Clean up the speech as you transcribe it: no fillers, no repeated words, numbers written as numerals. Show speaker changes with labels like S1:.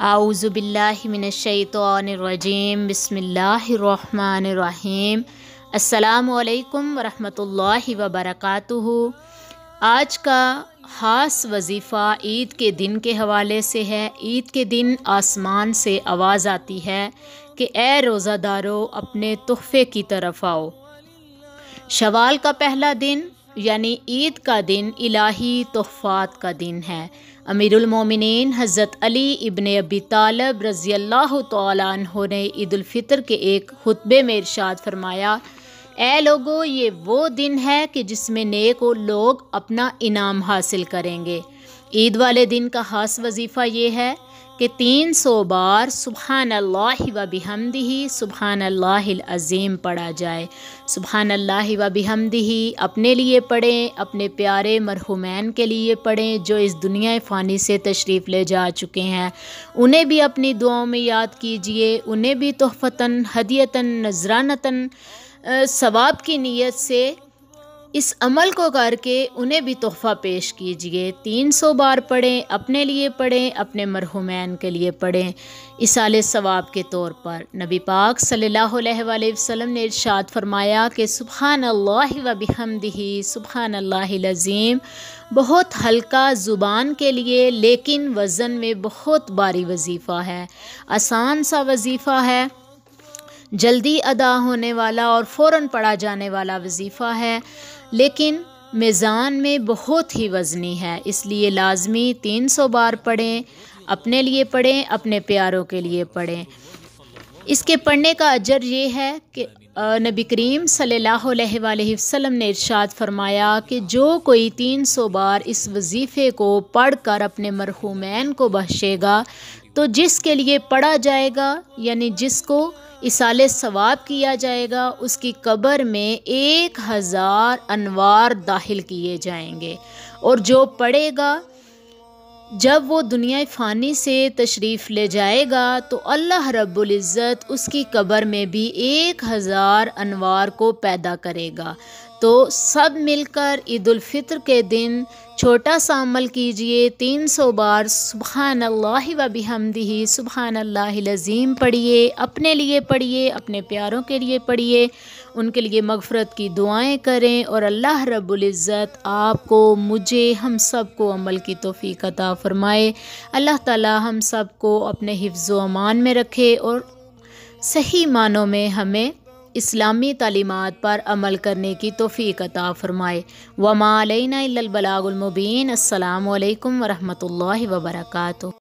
S1: اعوذ باللہ من الشیطان الرجیم بسم اللہ الرحمن الرحیم۔ السلام علیکم ورحمۃ اللہ وبرکاتہ۔ آج کا خاص وظیفہ عید کے دن کے حوالے سے ہے۔ عید کے دن آسمان سے آواز آتی ہے کہ اے روزہ دارو اپنے تحفے کی طرف آؤ۔ شوال کا پہلا دن یعنی عید کا دن الہی تحفات کا دن ہے۔ امیر المومنین حضرت علی ابن ابی طالب رضی اللہ تعالیٰ عنہ نے عید الفطر کے ایک خطبے میں ارشاد فرمایا، اے لوگو یہ وہ دن ہے کہ جس میں نیک لوگ اپنا انعام حاصل کریں گے۔ عید والے دن کا خاص وظیفہ یہ ہے کہ 300 بار سبحان اللہ و بحمدہ سبحان اللہ العظیم پڑھا جائے۔ سبحان اللہ و بحمدہ اپنے لیے پڑھیں، اپنے پیارے مرحومین کے لیے پڑھیں جو اس دنیا فانی سے تشریف لے جا چکے ہیں، انہیں بھی اپنی دعاؤں میں یاد کیجئے، انہیں بھی تحفتاً ہدیتاً نذرانتاً ثواب کی نیت سے اس عمل کو کر کے انہیں بھی تحفہ پیش کیجئے۔ 300 بار پڑھیں، اپنے لیے پڑھیں، اپنے مرحومین کے لیے پڑھیں، ایصال ثواب کے طور پر۔ نبی پاک صلی اللہ علیہ وآلہ وسلم نے ارشاد فرمایا کہ سبحان اللہ و بحمدہ سبحان اللہ العظیم بہت ہلکا زبان کے لیے لیکن وزن میں بہت بھاری وظیفہ ہے، آسان سا وظیفہ ہے، جلدی ادا ہونے والا اور فوراً پڑھا جانے والا وظیفہ ہے، لیکن میزان میں بہت ہی وزنی ہے۔ اس لیے لازمی 300 بار پڑھیں، اپنے لیے پڑھیں، اپنے پیاروں کے لیے پڑھیں۔ اس کے پڑھنے کا اجر یہ ہے کہ نبی کریم صلی اللہ علیہ وآلہ وسلم نے ارشاد فرمایا کہ جو کوئی 300 بار اس وظیفے کو پڑھ کر اپنے مرحومین کو بخشے گا تو جس کے لیے پڑھا جائے گا یعنی جس کو ایصال ثواب کیا جائے گا اس کی قبر میں 1000 انوار داخل کیے جائیں گے، اور جو پڑھے گا جب وہ دنیا فانی سے تشریف لے جائے گا تو اللہ رب العزت اس کی قبر میں بھی 1000 انوار کو پیدا کرے گا۔ تو سب مل کر عید الفطر کے دن چھوٹا سا عمل کیجئے، 300 بار سبحان اللہ و بحمدہ سبحان اللہ العظیم پڑھیے، اپنے لیے پڑھیے، اپنے پیاروں کے لیے پڑھیے، ان کے لیے مغفرت کی دعائیں کریں، اور اللہ رب العزت آپ کو، مجھے، ہم سب کو عمل کی توفیق عطا فرمائے۔ اللہ تعالی ہم سب کو اپنے حفظ و امان میں رکھے اور صحیح معنوں میں ہمیں اسلامی تعلیمات پر عمل کرنے کی توفیق عطا فرمائے۔ وما علینا الا البلاغ المبین۔ السلام علیکم ورحمۃ اللہ وبرکاتہ۔